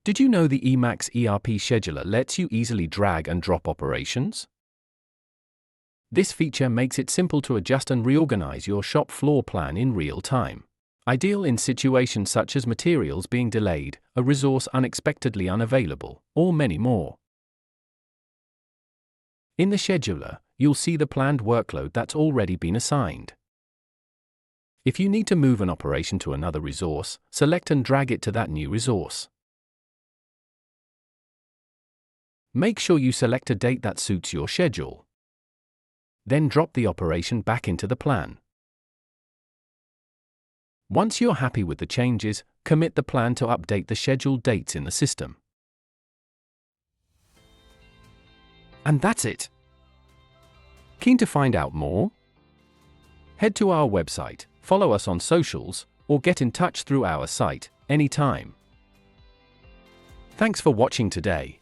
Did you know the E-Max ERP scheduler lets you easily drag and drop operations? This feature makes it simple to adjust and reorganize your shop floor plan in real time. Ideal in situations such as materials being delayed, a resource unexpectedly unavailable, or many more. In the scheduler, you'll see the planned workload that's already been assigned. If you need to move an operation to another resource, select and drag it to that new resource. Make sure you select a date that suits your schedule. Then drop the operation back into the plan. Once you're happy with the changes, commit the plan to update the scheduled dates in the system. And that's it. Keen to find out more? Head to our website, follow us on socials, or get in touch through our site anytime. Thanks for watching today.